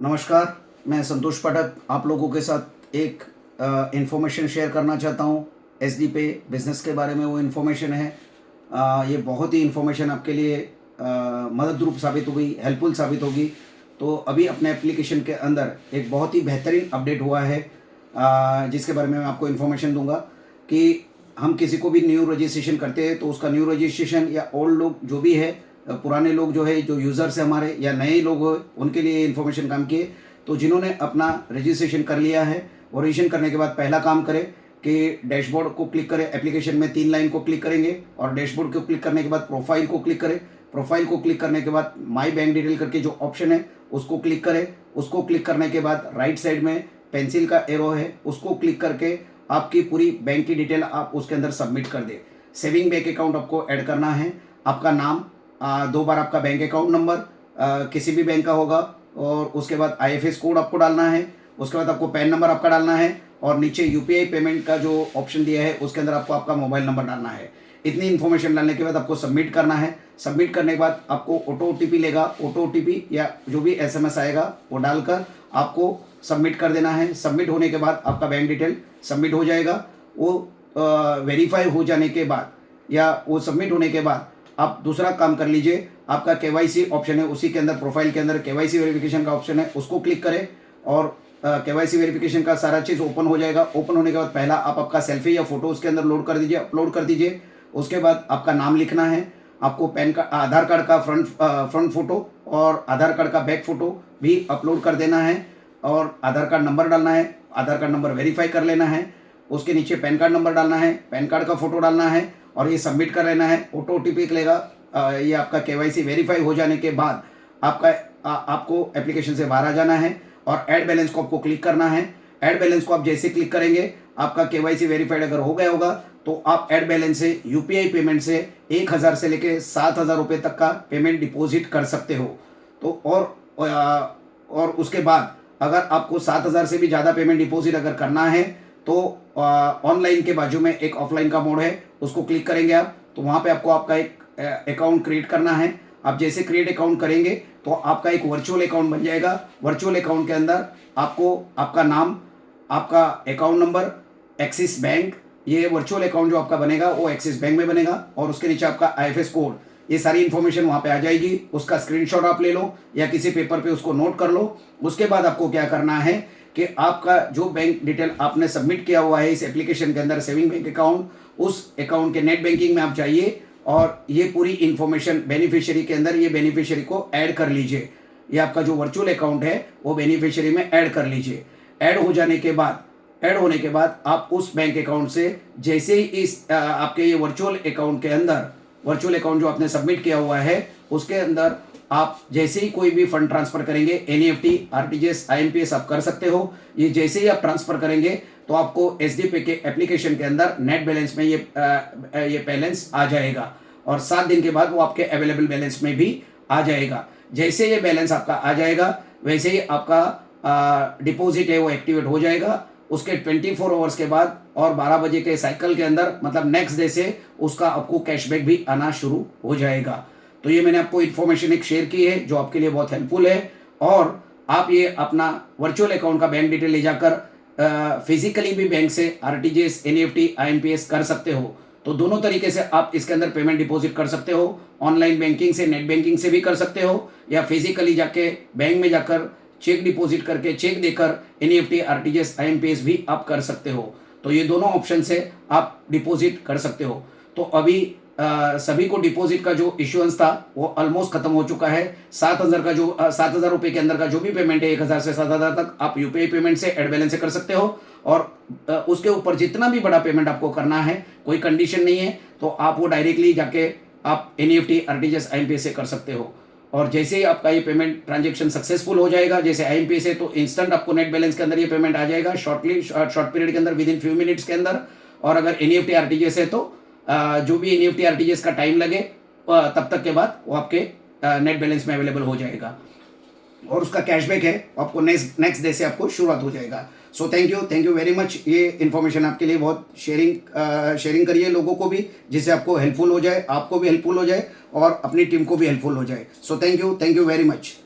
नमस्कार, मैं संतोष पाठक आप लोगों के साथ एक इन्फॉर्मेशन शेयर करना चाहता हूँ। एसडी पे बिज़नेस के बारे में वो इन्फॉर्मेशन है। ये बहुत ही इन्फॉर्मेशन आपके लिए मदद रूप साबित होगी, हेल्पफुल साबित होगी। तो अभी अपने एप्लीकेशन के अंदर एक बहुत ही बेहतरीन अपडेट हुआ है, जिसके बारे में मैं आपको इन्फॉर्मेशन दूंगा कि हम किसी को भी न्यू रजिस्ट्रेशन करते हैं तो उसका न्यू रजिस्ट्रेशन या ओल्ड लोग जो भी है, पुराने लोग जो है, जो यूज़र्स है हमारे या नए लोग हो, उनके लिए इन्फॉर्मेशन काम किए। तो जिन्होंने अपना रजिस्ट्रेशन कर लिया है, वो रजिस्ट्रेशन करने के बाद पहला काम करें कि डैशबोर्ड को क्लिक करें। एप्लीकेशन में 3 लाइन को क्लिक करेंगे और डैशबोर्ड को क्लिक करने के बाद प्रोफाइल को क्लिक करें। प्रोफाइल को क्लिक करने के बाद माई बैंक डिटेल करके जो ऑप्शन है उसको क्लिक करें। उसको क्लिक करने के बाद राइट साइड में पेंसिल का एरो है, उसको क्लिक करके आपकी पूरी बैंक की डिटेल आप उसके अंदर सबमिट कर दें। सेविंग बैंक अकाउंट आपको ऐड करना है, आपका नाम, 2 बार आपका बैंक अकाउंट नंबर किसी भी बैंक का होगा, और उसके बाद आईएफएस कोड आपको डालना है। उसके बाद आपको पैन नंबर आपका डालना है और नीचे यूपीआई पेमेंट का जो ऑप्शन दिया है उसके अंदर आपको आपका मोबाइल नंबर डालना है। इतनी इन्फॉर्मेशन डालने के बाद आपको सबमिट करना है। सबमिट करने के बाद आपको ऑटो ओटीपी लेगा, ऑटो ओटीपी या जो भी एसएमएस आएगा वो डालकर आपको सबमिट कर देना है। सबमिट होने के बाद आपका बैंक डिटेल सबमिट हो जाएगा। वो वेरीफाई हो जाने के बाद या वो सबमिट होने के बाद आप दूसरा काम कर लीजिए। आपका केवाईसी ऑप्शन है, उसी के अंदर प्रोफाइल के अंदर केवाईसी वेरिफिकेशन का ऑप्शन है, उसको क्लिक करें और केवाईसी वेरिफिकेशन का सारा चीज़ ओपन हो जाएगा। ओपन होने के बाद पहला आप आपका सेल्फी या फोटो उसके अंदर लोड कर दीजिए, अपलोड कर दीजिए। उसके बाद आपका नाम लिखना है, आपको पैन कार्ड, आधार कार्ड का फ्रंट फोटो और आधार कार्ड का बैक फोटो भी अपलोड कर देना है और आधार कार्ड नंबर डालना है। आधार कार्ड नंबर वेरीफाई कर लेना है। उसके नीचे पैन कार्ड नंबर डालना है, पैन कार्ड का फोटो डालना है और ये सबमिट कर लेना है। ऑटो ओटीपी लेगा। ये आपका केवाईसी वेरीफाई हो जाने के बाद आपको एप्लीकेशन से बाहर आ जाना है और ऐड बैलेंस को आपको क्लिक करना है। ऐड बैलेंस को आप जैसे क्लिक करेंगे, आपका केवाईसी वेरीफाइड अगर हो गया होगा तो आप ऐड बैलेंस से यूपीआई पेमेंट से 1000 से लेके 7000 रुपये तक का पेमेंट डिपॉजिट कर सकते हो। तो और उसके बाद अगर आपको 7000 से भी ज़्यादा पेमेंट डिपॉजिट अगर करना है तो ऑनलाइन के बाजू में एक ऑफलाइन का मोड है, उसको क्लिक करेंगे आप, तो वहाँ पे आपको आपका एक अकाउंट क्रिएट करना है। आप जैसे क्रिएट अकाउंट करेंगे तो आपका एक वर्चुअल अकाउंट बन जाएगा। वर्चुअल अकाउंट के अंदर आपको आपका नाम, आपका अकाउंट नंबर, एक्सिस बैंक, ये वर्चुअल अकाउंट जो आपका बनेगा वो एक्सिस बैंक में बनेगा और उसके नीचे आपका आईएफएस कोड, ये सारी इन्फॉर्मेशन वहाँ पे आ जाएगी। उसका स्क्रीनशॉट आप ले लो या किसी पेपर पे उसको नोट कर लो। उसके बाद आपको क्या करना है कि आपका जो बैंक डिटेल आपने सबमिट किया हुआ है इस एप्लीकेशन के अंदर, सेविंग बैंक अकाउंट, उस अकाउंट के नेट बैंकिंग में आप जाइए और ये पूरी इन्फॉर्मेशन बेनिफिशियरी के अंदर, ये बेनिफिशियरी को ऐड कर लीजिए। ये आपका जो वर्चुअल अकाउंट है वो बेनिफिशियरी में ऐड कर लीजिए। ऐड हो जाने के बाद, ऐड होने के बाद आप उस बैंक अकाउंट से जैसे ही इस आपके ये वर्चुअल अकाउंट के अंदर, वर्चुअल अकाउंट जो आपने सबमिट किया हुआ है उसके अंदर आप जैसे ही कोई भी फंड ट्रांसफर करेंगे, एनईएफटी, आरटीजीएस, आईएमपीएस आप कर सकते हो। ये जैसे ही आप ट्रांसफर करेंगे तो आपको एसडी पे के एप्लीकेशन के अंदर नेट बैलेंस में ये बैलेंस आ जाएगा और 7 दिन के बाद वो आपके अवेलेबल बैलेंस में भी आ जाएगा। जैसे ये बैलेंस आपका आ जाएगा वैसे ही आपका डिपॉजिट है वो एक्टिवेट हो जाएगा। उसके 24 आवर्स के बाद और 12 बजे के साइकिल के अंदर, मतलब नेक्स्ट डे से उसका आपको कैशबैक भी आना शुरू हो जाएगा। तो ये मैंने आपको इन्फॉर्मेशन एक शेयर की है जो आपके लिए बहुत हेल्पफुल है और आप ये अपना वर्चुअल अकाउंट का बैंक डिटेल ले जाकर फिजिकली भी बैंक से आरटीजीएस, एनईएफटी, आईएमपीएस कर सकते हो। तो दोनों तरीके से आप इसके अंदर पेमेंट डिपॉजिट कर सकते हो। ऑनलाइन बैंकिंग से, नेट बैंकिंग से भी कर सकते हो या फिजिकली जाके बैंक में जाकर चेक डिपॉजिट करके, चेक देकर एनईएफटी, आरटीजीएस, आईएमपीएस भी आप कर सकते हो। तो ये दोनों ऑप्शन से आप डिपॉजिट कर सकते हो। तो अभी सभी को डिपॉजिट का जो इश्यूएंस था वो ऑलमोस्ट खत्म हो चुका है। 7000 का जो 7000 रुपये के अंदर का जो भी पेमेंट है 1000 से 7000 तक आप यूपीआई पेमेंट से, ऐड बैलेंस से कर सकते हो और उसके ऊपर जितना भी बड़ा पेमेंट आपको करना है, कोई कंडीशन नहीं है, तो आप वो डायरेक्टली जाके आप एनईएफटी, आरटीजीएस, आईएमपीएस से कर सकते हो। और जैसे ही आपका ये पेमेंट ट्रांजेक्शन सक्सेसफुल हो जाएगा, जैसे आईएमपीएस है तो इंस्टेंट आपको नेट बैलेंस के अंदर ये पेमेंट आ जाएगा, शॉर्ट पीरियड के अंदर, विद इन फ्यू मिनट्स के अंदर। और अगर एनईएफटी, आरटीजीएस है तो जो भी एनईएफटी, आरटीजीएस का टाइम लगे तब तक के बाद वो आपके नेट बैलेंस में अवेलेबल हो जाएगा और उसका कैशबैक है आपको नेक्स्ट डे से आपको शुरुआत हो जाएगा। So thank you very much. ये इन्फॉर्मेशन आपके लिए बहुत शेयरिंग करिए लोगों को भी, जिससे आपको हेल्पफुल हो जाए, आपको भी हेल्पफुल हो जाए और अपनी टीम को भी हेल्पफुल हो जाए। So thank you very much.